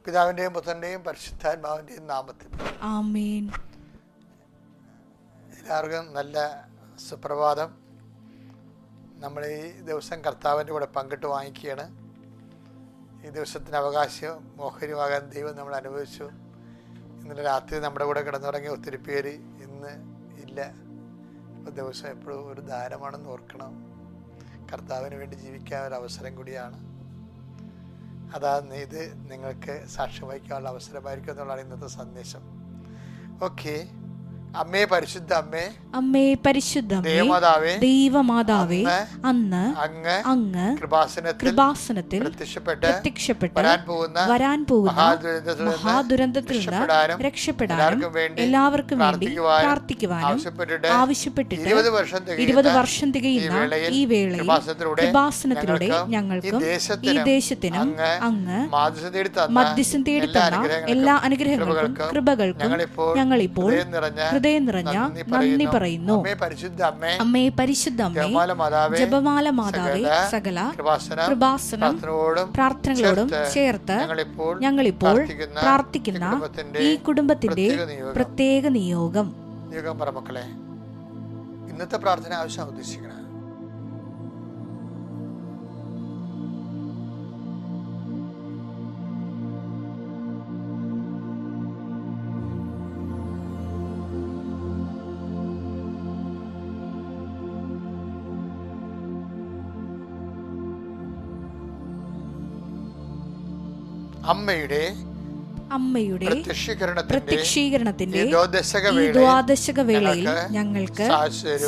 പിതാവിൻ്റെയും പുത്രൻ്റെയും പരിശുദ്ധാത്മാവിൻ്റെയും നാമത്തിൽ ആമേൻ. എല്ലാവർക്കും നല്ല സുപ്രഭാതം. നമ്മൾ ഈ ദിവസം കർത്താവിൻ്റെ കൂടെ പങ്കിട്ട് വാങ്ങിക്കുകയാണ്. ഈ ദിവസത്തിന് അവകാശം മോഹരിയാകാൻ ദൈവം നമ്മൾ അനുഭവിച്ചു. ഇന്നലെ രാത്രി നമ്മുടെ കൂടെ കിടന്നുറങ്ങിയ ഒത്തിരി പേര് ഇന്ന് ഇല്ല. ഇപ്പോൾ ദിവസം എപ്പോഴും ഒരു ദാനമാണെന്ന് ഓർക്കണം. കർത്താവിന് വേണ്ടി ജീവിക്കാൻ ഒരു അവസരം കൂടിയാണ്. ഇത് നിങ്ങൾക്ക് സാക്ഷ്യം വഹിക്കാനുള്ള അവസരമായിരിക്കും എന്നുള്ളതാണ് ഇന്നത്തെ സന്ദേശം. ഓക്കെ. അമ്മേ പരിശുദ്ധ അമ്മേ, അമ്മേ പരിശുദ്ധ ദേവമാതാവേ, ദൈവമാതാവേ, അന്ന് അങ്ങ് കൃപാസനത്തിൽ പ്രത്യക്ഷപ്പെട്ട് വരാൻ പോകുന്ന മഹാദുരന്തത്തിൽ നിന്ന് രക്ഷപ്പെടാനും എല്ലാവർക്കും വേണ്ടി പ്രാർത്ഥിക്കുവാനും ആവശ്യപ്പെട്ടിട്ട് 20 വർഷം തികയുന്ന ഈ വേളയിൽ കൃപാസനത്തിലൂടെ ഞങ്ങൾക്കും ഈ ദേശത്തിനും അങ്ങ് മധ്യസ്ഥം തേടി തന്ന എല്ലാ അനുഗ്രഹങ്ങൾക്കും കൃപകൾക്കും ഞങ്ങളിപ്പോൾ ഹൃദയം നിറഞ്ഞ നന്ദി പറയുന്നു. അമ്മേ പരിശുദ്ധ അമ്മേ, ജപമാല മാതാവേ, സകല കൃപാസനം പ്രാർത്ഥനകളോടും ചേർത്ത് ഞങ്ങളിപ്പോൾ പ്രാർത്ഥിക്കുന്ന ഈ കുടുംബത്തിന്റെ പ്രത്യേക നിയോഗം. മക്കളെ, ഇന്നത്തെ പ്രാർത്ഥന ആവശ്യം ഉദ്ദേശിക്കണം. അമ്മയുടെ പ്രത്യക്ഷീകരണത്തിന്റെ ഈ ദ്വാദശക വേളയിൽ ഞങ്ങൾക്ക്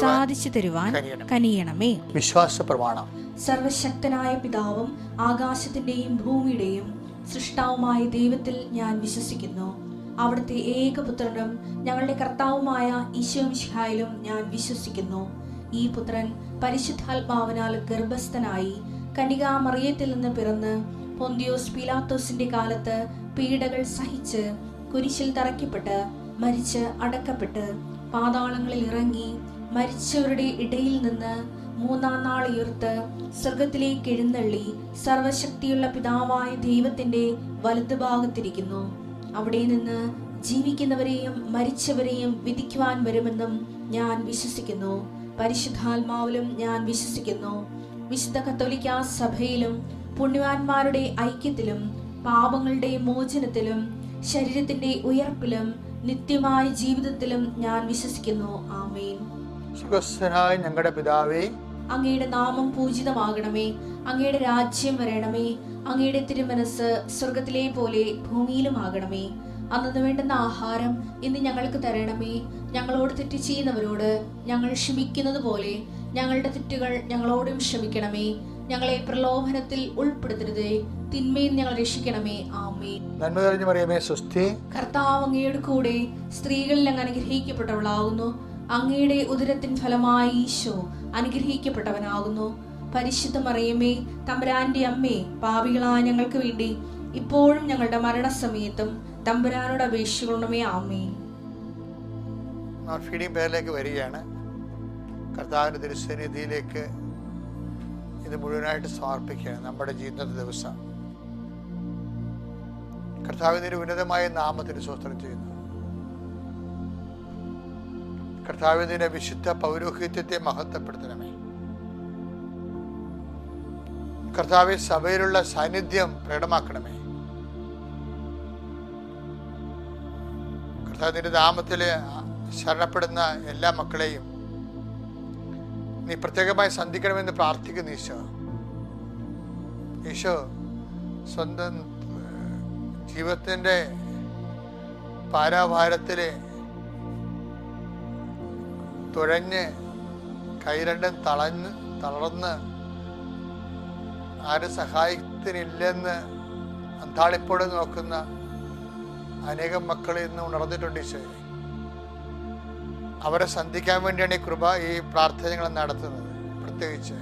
സാധിച്ചു തരുവാൻ കനിയണമേ. വിശ്വാസ പ്രമാണം. സർവശക്തനായ പിതാവും ആകാശത്തിന്റെയും ഭൂമിയുടെയും സൃഷ്ടാവുമായ ദൈവത്തിൽ ഞാൻ വിശ്വസിക്കുന്നു. അവിടുത്തെ ഏകപുത്രനും ഞങ്ങളുടെ കർത്താവുമായ ഈശോമിശിഹായിലും ഞാൻ വിശ്വസിക്കുന്നു. ഈ പുത്രൻ പരിശുദ്ധാത്മാവിനാൽ ഗർഭസ്ഥനായി കന്യകാമറിയത്തിൽ നിന്ന് പിറന്ന് പൊന്തിയോസ് പീലാത്തോസിന്റെ കാലത്ത് പീഡകൾ സഹിച്ച് കുരിശിൽ തറയ്ക്കപ്പെട്ട് മരിച്ച് അടക്കപ്പെട്ട് പാതാളങ്ങളിൽ ഇറങ്ങി മരിച്ചവരുടെ ഇടയിൽ നിന്ന് 3-ാം നാൾ ഉയർത്ത് സ്വർഗത്തിലേക്ക് എഴുന്നള്ളി സർവശക്തിയുള്ള പിതാവായ ദൈവത്തിന്റെ വലതുഭാഗത്തിരിക്കുന്നു. അവിടെ നിന്ന് ജീവിക്കുന്നവരെയും മരിച്ചവരെയും വിധിക്കുവാൻ വരുമെന്നും ഞാൻ വിശ്വസിക്കുന്നു. പരിശുദ്ധാത്മാവിലും ഞാൻ വിശ്വസിക്കുന്നു. വിശുദ്ധ കത്തോലിക്കാ സഭയിലും പുണ്യവാന്മാരുടെ ഐക്യത്തിലും പാപങ്ങളുടെ മോചനത്തിലും ശരീരത്തിന്റെ ഉയർപ്പിലും നിത്യമായ ജീവിതത്തിലും ഞാൻ വിശ്വസിക്കുന്നു. ആമേൻ. സ്വർഗ്ഗസ്ഥനായ ഞങ്ങളുടെ പിതാവേ, അങ്ങയുടെ നാമം പൂജിതമാകണമേ. അങ്ങയുടെ രാജ്യം വരണമേ. അങ്ങയുടെ തിരുമനസ് സ്വർഗത്തിലെ പോലെ ഭൂമിയിലുമാകണമേ. അന്നു വേണ്ടുന്ന ആഹാരം ഇന്ന് ഞങ്ങൾക്ക് തരണമേ. ഞങ്ങളോട് തെറ്റ് ചെയ്യുന്നവരോട് ഞങ്ങൾ ക്ഷമിക്കുന്നത് പോലെ ഞങ്ങളുടെ തെറ്റുകൾ ഞങ്ങളോടും ക്ഷമിക്കണമേ. ഞങ്ങളെ പ്രലോഭനത്തിൽ ഉൾപ്പെടുത്തരുതേ, തിന്മയിൽ ഞങ്ങൾ രക്ഷിക്കണമേ. ആമേൻ. നന്മ നിറഞ്ഞ മറിയമേ, സ്വസ്തി. കർത്താവ് അങ്ങയുടെ കൂടെ സ്ത്രീകളിൽ അങ്ങ് അനുഗ്രഹിക്കപ്പെട്ടവളാകുന്നു. അങ്ങയുടെ ഉദരത്തിൻ ഫലമായി ഈശോ അനുഗ്രഹിക്കപ്പെട്ടവനാകുന്നു. പരിശുദ്ധ മറിയമേ, തമ്പുരാന്റെ അമ്മേ, പാപികളായ ഞങ്ങൾക്ക് വേണ്ടി ഇപ്പോഴും ഞങ്ങളുടെ മരണസമയത്തും തമ്പുരാനോട് അപേക്ഷിക്കണമേ. ആമേൻ. ഫീഡിംഗ് പേരിലേക്ക് വരികയാണ്. കർത്താവിന്റെ തിരുസന്നിധിയിലേക്ക് ഇത് മുഴുവനായിട്ട് സമർപ്പിക്കുകയാണ്. നമ്മുടെ ജീവിതത്തെ ദിവസം കർത്താവിന്റെ ഉന്നതമായ നാമത്തിന് സ്തോത്രം ചെയ്യുന്നു. കർത്താവിന്റെ വിശുദ്ധ പൗരോഹിത്യത്തെ മഹത്വപ്പെടുത്തണമേ. കർത്താവ് സഭയിലുള്ള സാന്നിധ്യം പ്രകടമാക്കണമേ. കർത്താവിന്റെ നാമത്തില് ശരണപ്പെടുന്ന എല്ലാ മക്കളെയും നീ പ്രത്യേകമായി സന്ധിക്കണമെന്ന് പ്രാർത്ഥിക്കുന്നു. ഈശോ സ്വന്തം ജീവിതത്തിൻ്റെ പാരാഭാരത്തില് തുഴഞ്ഞ് കൈ രണ്ടും തളർന്ന് ആരും സഹായത്തിനില്ലെന്ന് അന്താളിപ്പോടെ നോക്കുന്ന അനേകം മക്കൾ ഇന്ന് ഉണർന്നിട്ടുണ്ട്. ഈശോയെ, അവരെ സന്ധിക്കാൻ വേണ്ടിയാണ് ഈ പ്രാർത്ഥനകൾ നടത്തുന്നത്. പ്രത്യേകിച്ച്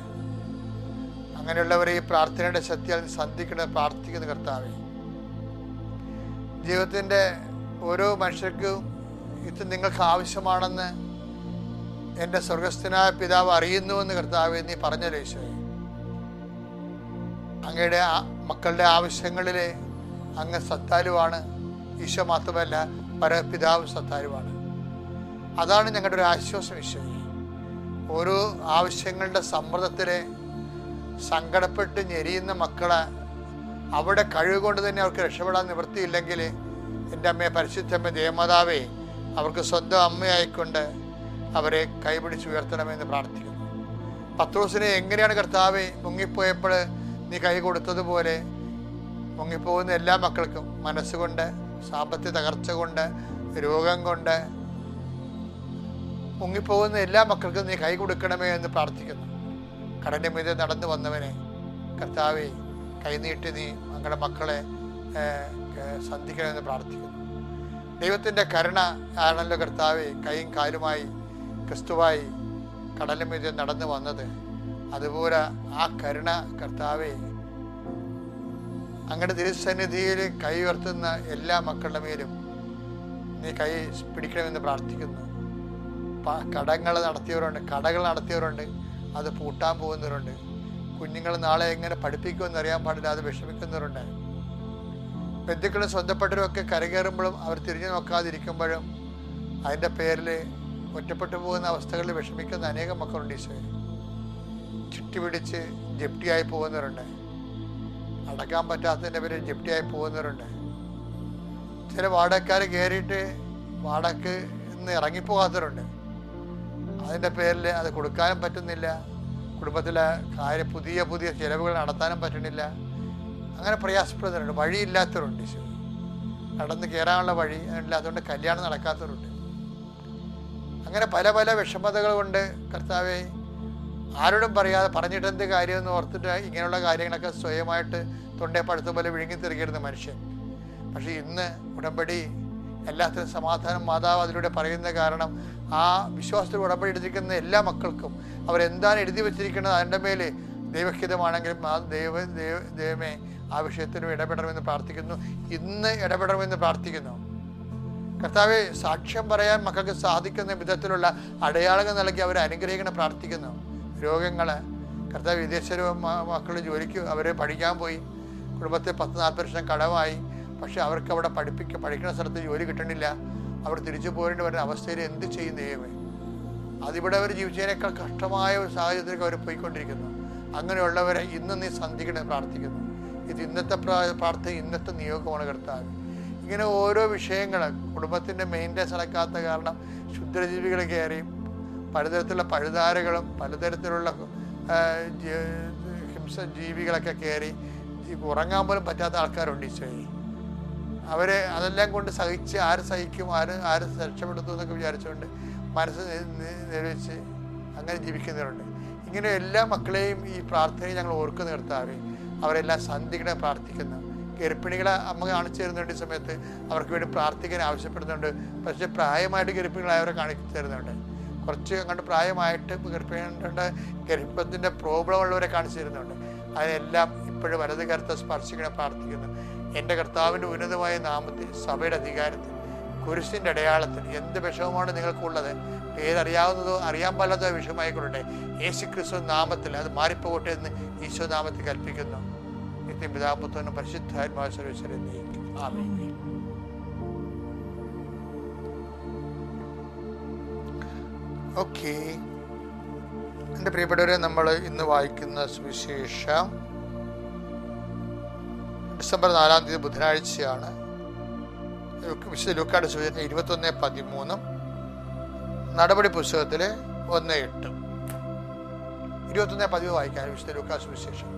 അങ്ങനെയുള്ളവരെ ഈ പ്രാർത്ഥനയുടെ ശക്തിയാൽ സന്ധിക്കണം പ്രാർത്ഥിക്കുന്ന കർത്താവേ, ജീവിതത്തിൻ്റെ ഓരോ മനുഷ്യർക്കും ഇത് നിങ്ങൾക്ക് ആവശ്യമാണെന്ന് എൻ്റെ സ്വർഗസ്ഥനായ പിതാവ് അറിയുന്നുവെന്ന് കർത്താവേ നീ പറഞ്ഞല്ലോ. ഈശോയെ, അങ്ങയുടെ മക്കളുടെ ആവശ്യങ്ങളിൽ അങ്ങ് സത്താലുവാണ്. ഈശോ മാത്രമല്ല, പരപിതാവും സത്താലുവാണ്. അതാണ് ഞങ്ങളുടെ ഒരു ആശ്വാസം. ഈശോയെ, ഓരോ ആവശ്യങ്ങളുടെ സമ്മർദ്ദത്തിലെ സങ്കടപ്പെട്ട് ഞെരിയുന്ന മക്കളെ അവിടെ കഴിവ് കൊണ്ട് തന്നെ അവർക്ക് രക്ഷപ്പെടാൻ നിവൃത്തിയില്ലെങ്കിൽ, എൻ്റെ അമ്മയെ, പരിശുദ്ധമ്മ ദേവമാതാവേ, അവർക്ക് സ്വന്തം അമ്മയായിക്കൊണ്ട് അവരെ കൈപിടിച്ചുയർത്തണമെന്ന് പ്രാർത്ഥിക്കുന്നു. പത്രോസിനെ എങ്ങനെയാണ് കർത്താവേ മുങ്ങിപ്പോയപ്പോൾ നീ കൈ കൊടുത്തതുപോലെ മുങ്ങിപ്പോകുന്ന എല്ലാ മക്കൾക്കും മനസ്സുകൊണ്ട്, സാമ്പത്തിക തകർച്ച കൊണ്ട്, രോഗം കൊണ്ട് മുങ്ങിപ്പോകുന്ന എല്ലാ മക്കൾക്കും നീ കൈ കൊടുക്കണമേ എന്ന് പ്രാർത്ഥിക്കുന്നു. കടലിൻ്റെ മീതെ നടന്നു വന്നവനെ കർത്താവേ, കൈനീട്ടി നീ ഞങ്ങളുടെ മക്കളെ സന്ധിക്കണമെന്ന് പ്രാർത്ഥിക്കുന്നു. ദൈവത്തിൻ്റെ കരുണ ആണല്ലോ കർത്താവേ കൈയും കാലുമായി ക്രിസ്തുവായി കടലിന് മീതെ നടന്നു വന്നത്. അതുപോലെ ആ കരുണ കർത്താവേ അങ്ങയുടെ തിരുസന്നിധിയിൽ കൈ ഉയർത്തുന്ന എല്ലാ മക്കളുടെ മേലും നീ കൈ പിടിക്കണമെന്ന് പ്രാർത്ഥിക്കുന്നു. കടകൾ നടത്തിയവരുണ്ട്, അത് പൂട്ടാൻ പോകുന്നവരുണ്ട്. കുഞ്ഞുങ്ങൾ നാളെ എങ്ങനെ പഠിപ്പിക്കുമെന്ന് അറിയാൻ പാടില്ല, അത് വിഷമിക്കുന്നവരുണ്ട്. ബന്ധുക്കളും സ്വന്തപ്പെട്ടവരൊക്കെ കരകയറുമ്പോഴും അവർ തിരിഞ്ഞു നോക്കാതിരിക്കുമ്പോഴും അതിൻ്റെ പേരിൽ ഒറ്റപ്പെട്ടു പോകുന്ന അവസ്ഥകളിൽ വിഷമിക്കുന്ന അനേകം മക്കളുണ്ട്. ഈശോയെ, ചുറ്റി പിടിച്ച് ജപ്തിയായി പോകുന്നവരുണ്ട്. അടക്കാൻ പറ്റാത്തതിൻ്റെ പേരിൽ ജപ്തിയായി പോകുന്നവരുണ്ട്. ചില വാടകക്കാർ കയറിയിട്ട് വാടക നിന്ന് ഇറങ്ങിപ്പോകാത്തവരുണ്ട്. അതിൻ്റെ പേരിൽ അത് കൊടുക്കാനും പറ്റുന്നില്ല, കുടുംബത്തിലെ പുതിയ ചിലവുകൾ നടത്താനും പറ്റണില്ല. അങ്ങനെ പ്രയാസപ്പെടുന്നവരുണ്ട്. വഴിയില്ലാത്തവരുണ്ട്. ഈശോ, നടന്ന് കയറാനുള്ള വഴി ഇല്ലാത്തതുകൊണ്ട് കല്യാണം നടക്കാത്തവരുണ്ട്. അങ്ങനെ പല പല വിഷമതകൾ കൊണ്ട് കർത്താവെ ആരോടും പറയാതെ പറഞ്ഞിട്ട് എന്ത് കാര്യമെന്ന് ഓർത്തിട്ട് ഇങ്ങനെയുള്ള കാര്യങ്ങളൊക്കെ സ്വയമായിട്ട് തൊണ്ടേ പഴുത്ത പോലെ വിഴുങ്ങിത്തെറിക്കരുത് മനുഷ്യൻ. പക്ഷേ ഇന്ന് ഉടമ്പടി എല്ലാത്തിനും സമാധാനം മാതാവ് അതിലൂടെ പറയുന്ന കാരണം ആ വിശ്വാസത്തിൽ ഉടമ്പടി എടുത്തിരിക്കുന്ന എല്ലാ മക്കൾക്കും അവരെന്താണ് എഴുതി വെച്ചിരിക്കുന്നത് അതിൻ്റെ മേൽ ദൈവഹിതമാണെങ്കിലും ആ ദൈവമേ ആ വിഷയത്തിലും ഇടപെടണമെന്ന് പ്രാർത്ഥിക്കുന്നു. ഇന്ന് ഇടപെടണമെന്ന് പ്രാർത്ഥിക്കുന്നു. കർത്താവെ, സാക്ഷ്യം പറയാൻ മക്കൾക്ക് സാധിക്കുന്ന വിധത്തിലുള്ള അടയാളങ്ങൾ നൽകി അവരെ അനുഗ്രഹിക്കണം പ്രാർത്ഥിക്കുന്നു. രോഗങ്ങൾ കർത്താവ്, വിദേശ മക്കൾ ജോലിക്ക് അവർ പഠിക്കാൻ പോയി, കുടുംബത്തെ 10-40 വർഷം കടമായി, പക്ഷെ അവർക്ക് അവിടെ പഠിക്കുന്ന സ്ഥലത്ത് ജോലി കിട്ടണില്ല, അവർ തിരിച്ചു പോരേണ്ടി വരുന്ന അവസ്ഥയിൽ എന്ത് ചെയ്യും ദൈവമേ? അതിവിടെ അവർ ജീവിച്ചതിനേക്കാൾ കഷ്ടമായ ഒരു സാഹചര്യത്തിലേക്ക് അവർ പോയിക്കൊണ്ടിരിക്കുന്നു. അങ്ങനെയുള്ളവരെ ഇന്ന് നീ സന്ധിക്കണം പ്രാർത്ഥിക്കുന്നു. ഇത് ഇന്നത്തെ പ്രാർത്ഥന, ഇന്നത്തെ നിയോഗമാണ് കർത്താവ്. ഇങ്ങനെ ഓരോ വിഷയങ്ങൾ കുടുംബത്തിൻ്റെ മെയിൻ്റെനൻസ് നടക്കാത്ത കാരണം ക്ഷുദ്രജീവികൾ കയറി പലതരത്തിലുള്ള പഴുതാരകളും പലതരത്തിലുള്ള ജീവികളൊക്കെ കയറി ഉറങ്ങാൻ പോലും പറ്റാത്ത ആൾക്കാരുണ്ട്. ഈശോയെ, അവരെ അതെല്ലാം കൊണ്ട് സഹിച്ച് ആര് സഹിക്കും, ആര് രക്ഷപ്പെടുത്തും എന്നൊക്കെ വിചാരിച്ചുകൊണ്ട് മനസ്സ് നിരവിച്ച് അങ്ങനെ ജീവിക്കുന്നവരുണ്ട്. ഇങ്ങനെ എല്ലാ മക്കളെയും ഈ പ്രാർത്ഥനയിൽ ഞങ്ങൾ ഓർക്കുന്ന നിർത്താവേ, അവരെല്ലാം സന്ധികളെ പ്രാർത്ഥിക്കുന്നു. ഗർഭിണികളെ അമ്മ കാണിച്ചു തരുന്നുണ്ട്. ഈ സമയത്ത് അവർക്ക് വേണ്ടി പ്രാർത്ഥിക്കാൻ ആവശ്യപ്പെടുന്നുണ്ട്. പക്ഷേ പ്രായമായിട്ട് ഗർഭിണികളായവരെ കാണിച്ചു തരുന്നുണ്ട്. കുറച്ച് അങ്ങോട്ട് പ്രായമായിട്ട് ഗർഭിണികളുടെ ഗർഭത്തിൻ്റെ പ്രോബ്ലം ഉള്ളവരെ കാണിച്ചു തരുന്നുണ്ട്. അതിനെല്ലാം ഇപ്പോഴും വലത് കരത്തെ സ്പർശിക്കണ പ്രാർത്ഥിക്കുന്നു. എൻ്റെ കർത്താവിൻ്റെ ഉന്നതമായ നാമത്തിൽ, സഭയുടെ അധികാരത്തിൽ, കുരിശിൻ്റെ അടയാളത്തിൽ എന്ത് വിഷമമാണ് നിങ്ങൾക്കുള്ളത്, പേരറിയാവുന്നതോ അറിയാൻ പാടില്ലാത്തതോ വിഷയമായിക്കൊള്ളട്ടെ, യേശുക്രിസ്തു നാമത്തിൽ അത് മാറിപ്പോകട്ടെ എന്ന് ഈശോ നാമത്തിൽ കൽപ്പിക്കുന്നു. നിത്യം പിതാപുത്രനും പരിശുദ്ധാത്മാവ് സർവ്വേശ്വരൻ നയിക്കും. ആമേൻ. ഓക്കെ, എൻ്റെ പ്രിയപ്പെട്ടവരെ, നമ്മൾ ഇന്ന് വായിക്കുന്ന സുവിശേഷം ഡിസംബർ 4-ാം തീയതി ബുധനാഴ്ചയാണ്. വിശുദ്ധ ലൂക്കായുടെ സുവിശേഷം 21:13, നടപടി പുസ്തകത്തിലെ 1:8. 21:10 വായിക്കാൻ വിശുദ്ധ ലൂക്കാ സുവിശേഷം.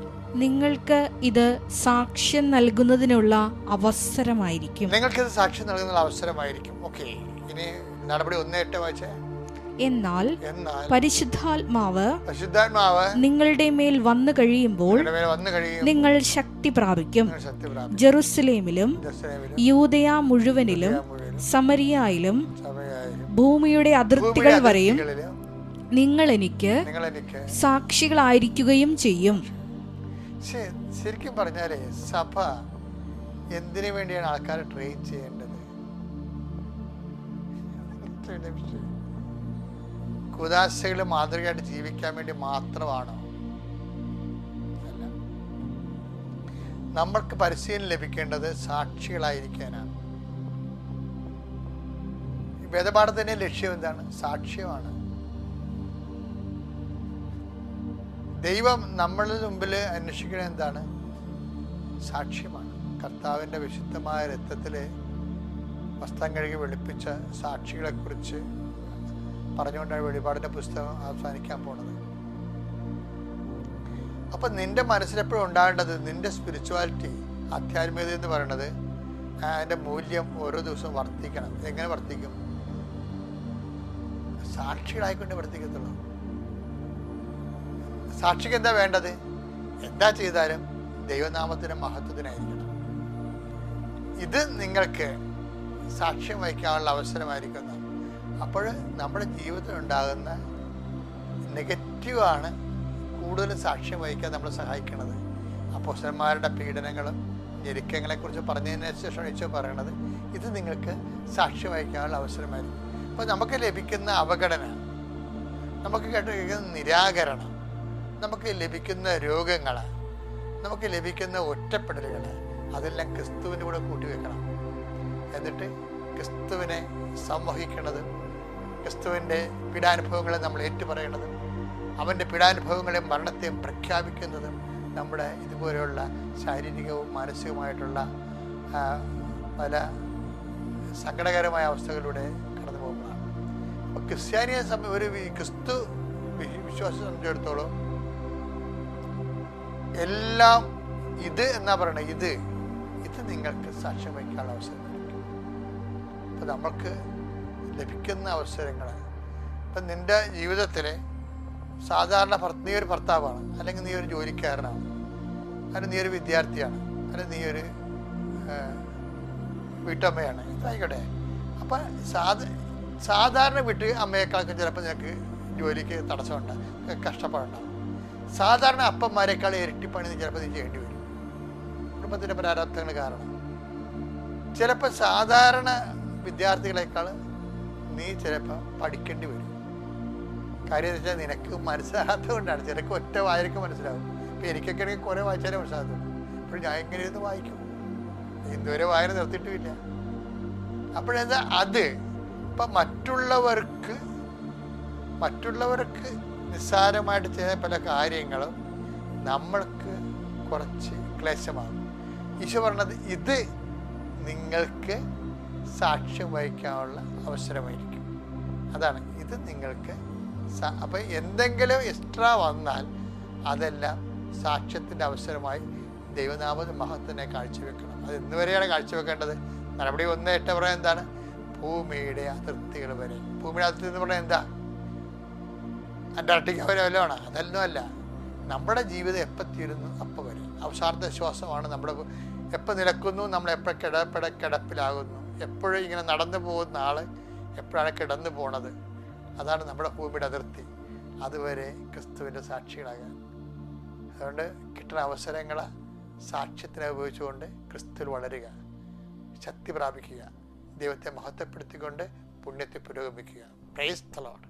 നിങ്ങൾക്ക് ഇത് സാക്ഷ്യം നൽകുന്നതിനുള്ള അവസരമായിരിക്കും. നിങ്ങൾക്കിത് സാക്ഷ്യം നൽകുന്ന അവസരമായിരിക്കും. ഓക്കെ, ഇനി നടപടി 1:8 വായിച്ചേ. എന്നാൽ പരിശുദ്ധാത്മാവ് നിങ്ങളുടെ മേൽ വന്നു കഴിയുമ്പോൾ നിങ്ങൾ ശക്തി പ്രാപിക്കും. ജെറുസലേമിലും യൂദയ മുഴുവനിലും സമരിയയിലും ഭൂമിയുടെ അതിർത്തികൾ വരെയും നിങ്ങൾ എനിക്ക് സാക്ഷികളായിരിക്കുകയും ചെയ്യും. ശരിക്കും പറഞ്ഞാലേ സഭ എന്തിനു വേണ്ടിയാണ് ആൾക്കാരെ ട്രെയിൻ ചെയ്യേണ്ടത്? കുദാശകൾ മാതൃകയായിട്ട് ജീവിക്കാൻ വേണ്ടി മാത്രമാണോ? അല്ല. നമ്മൾക്ക് പരിശീലനം ലഭിക്കേണ്ടത് സാക്ഷികളായിരിക്കാനാണ്. വേദപാഠത്തിന്റെ ലക്ഷ്യം എന്താണ്? സാക്ഷ്യമാണ്. ദൈവം നമ്മളുടെ മുമ്പിൽ അന്വേഷിക്കുന്നത് എന്താണ്? സാക്ഷ്യമാണ്. കർത്താവിൻ്റെ വിശുദ്ധമായ രക്തത്തിലെ വസ്ത്രം കഴുകി വെളുപ്പിച്ച സാക്ഷികളെ കുറിച്ച് പറഞ്ഞുകൊണ്ടാണ് വെളിപാടിൻ്റെ പുസ്തകം അവസാനിക്കാൻ പോണത്. അപ്പം നിന്റെ മനസ്സിലെപ്പോഴും ഉണ്ടാകേണ്ടത് നിന്റെ സ്പിരിച്വാലിറ്റി, ആധ്യാത്മികത എന്ന് പറയുന്നത് അതിൻ്റെ മൂല്യം ഓരോ ദിവസവും വർദ്ധിക്കണം. എങ്ങനെ വർദ്ധിക്കും? സാക്ഷികളായിക്കൊണ്ട് വർദ്ധിക്കത്തുള്ളൂ. സാക്ഷിക്ക് എന്താ വേണ്ടത്? എന്താ ചെയ്താലും ദൈവനാമത്തിന് മഹത്വത്തിനായിരിക്കണം. ഇത് നിങ്ങൾക്ക് സാക്ഷ്യം വഹിക്കാനുള്ള അവസരമായിരിക്കുന്നു. അപ്പോൾ നമ്മുടെ ജീവിതത്തിൽ ഉണ്ടാകുന്ന നെഗറ്റീവാണ് കൂടുതലും സാക്ഷ്യം വഹിക്കാൻ നമ്മളെ സഹായിക്കുന്നത്. അപ്പോസ്തലന്മാരുടെ പീഡനങ്ങളും ഞെരുക്കങ്ങളെക്കുറിച്ച് പറഞ്ഞതിന് ശേഷമാണ് ഈശോ പറയണത് ഇത് നിങ്ങൾക്ക് സാക്ഷ്യം വഹിക്കാനുള്ള അവസരമായിരിക്കും. അപ്പോൾ നമുക്ക് ലഭിക്കുന്ന അവഗണന, നമുക്ക് കേട്ടിരിക്കുന്ന നിരാകരണം, നമുക്ക് ലഭിക്കുന്ന രോഗങ്ങൾ, നമുക്ക് ലഭിക്കുന്ന ഒറ്റപ്പെടലുകൾ, അതെല്ലാം ക്രിസ്തുവിൻ്റെ കൂടെ കൂട്ടിവെക്കണം. എന്നിട്ട് ക്രിസ്തുവിനെ സംവഹിക്കണത്, ക്രിസ്തുവിൻ്റെ പീഡാനുഭവങ്ങളെ നമ്മൾ ഏറ്റുപറയണതും അവൻ്റെ പീഡാനുഭവങ്ങളെയും മരണത്തെയും പ്രഖ്യാപിക്കുന്നതും നമ്മുടെ ഇതുപോലെയുള്ള ശാരീരികവും മാനസികവുമായിട്ടുള്ള പല സങ്കടകരമായ അവസ്ഥകളിലൂടെ കടന്നു പോകുന്നതാണ്. അപ്പോൾ ക്രിസ്ത്യാനിയെ ഒരു ക്രിസ്തു വിശ്വാസം സംബന്ധിച്ചിടത്തോളം എല്ലാം ഇത് എന്നാ പറയണത്, ഇത് നിങ്ങൾക്ക് സാക്ഷ്യം വഹിക്കാനുള്ള അവസരമായിരിക്കും. അപ്പം നമ്മൾക്ക് ലഭിക്കുന്ന അവസരങ്ങൾ, ഇപ്പം നിൻ്റെ ജീവിതത്തിലെ സാധാരണ നീ ഒരു ഭർത്താവാണ്, അല്ലെങ്കിൽ നീ ഒരു ജോലിക്കാരനാണ്, അല്ലെങ്കിൽ നീ ഒരു വിദ്യാർത്ഥിയാണ്, അല്ലെങ്കിൽ നീ ഒരു വീട്ടമ്മയാണ്, ഇതായിക്കോട്ടെ. അപ്പം സാധാരണ വീട്ടിൽ അമ്മയെക്കാൾക്ക് ചിലപ്പോൾ നിനക്ക് ജോലിക്ക് തടസ്സമുണ്ടാകും, കഷ്ടപ്പാടുണ്ടാകും. സാധാരണ അപ്പന്മാരെക്കാൾ ഇരട്ടിപ്പണി ചിലപ്പോൾ നീ ചെയ്യേണ്ടി വരും, കുടുംബത്തിൻ്റെ പ്രാരാബ്ധങ്ങൾ കാരണം. ചിലപ്പോൾ സാധാരണ വിദ്യാർത്ഥികളെക്കാൾ നീ ചിലപ്പോൾ പഠിക്കേണ്ടി വരും. കാര്യം എന്ന് വെച്ചാൽ നിനക്ക് മനസ്സിലാകാത്തത് കൊണ്ടാണ്. ചിലക്ക് ഒറ്റ വായനക്ക് മനസ്സിലാവും. ഇപ്പം എനിക്കൊക്കെ ആണെങ്കിൽ കുറേ വായിച്ചാലേ മനസ്സിലാകത്തുള്ളൂ. അപ്പോൾ ഞാൻ എങ്ങനെ ഇരുന്ന് വായിക്കും? ഇതുവരെ വായന നിർത്തിയിട്ടുമില്ല. അപ്പോഴെന്താ അത് ഇപ്പം മറ്റുള്ളവർക്ക് നിസ്സാരമായിട്ട് ചെയ്യുന്ന പല കാര്യങ്ങളും നമ്മൾക്ക് കുറച്ച് ക്ലേശമാകും. ഈശോ പറഞ്ഞത് ഇത് നിങ്ങൾക്ക് സാക്ഷ്യം വഹിക്കാനുള്ള അവസരമായിരിക്കും. അതാണ് ഇത് നിങ്ങൾക്ക്. അപ്പം എന്തെങ്കിലും എക്സ്ട്രാ വന്നാൽ അതെല്ലാം സാക്ഷ്യത്തിൻ്റെ അവസരമായി ദൈവനാമ മഹത്വത്തിനെ കാഴ്ചവെക്കണം. അത് ഇന്നുവരെയാണ് കാഴ്ചവെക്കേണ്ടത്. നടപടി 1:8 പറയാൻ എന്താണ്? ഭൂമിയുടെ അതിർത്തികൾ വരെ. ഭൂമിയുടെ അതിർത്തി എന്ന് പറഞ്ഞാൽ എന്താ? അന്റാർട്ടിക്ക വരെ വല്ലതാണ്? അതൊന്നും അല്ല. നമ്മുടെ ജീവിതം എപ്പോൾ തീരുന്നു അപ്പം വരെ. അവസാനത്തെ ശ്വാസമാണ് നമ്മുടെ. എപ്പോൾ നിലക്കുന്നു, നമ്മൾ എപ്പോൾ കിടപ്പിലാകുന്നു, എപ്പോഴും ഇങ്ങനെ നടന്നു പോകുന്ന ആൾ എപ്പോഴാണ് കിടന്നു പോണത്, അതാണ് നമ്മുടെ ഭൂമിയുടെ അതിർത്തി. അതുവരെ ക്രിസ്തുവിൻ്റെ സാക്ഷികളാകാൻ. അതുകൊണ്ട് കിട്ടുന്ന അവസരങ്ങളെ സാക്ഷ്യത്തിനെ ഉപയോഗിച്ചുകൊണ്ട് ക്രിസ്തുവിൽ വളരുക, ശക്തി പ്രാപിക്കുക, ദൈവത്തെ മഹത്വപ്പെടുത്തിക്കൊണ്ട് പുണ്യത്തെ പുരോഗമിക്കുക. Praise the Lord.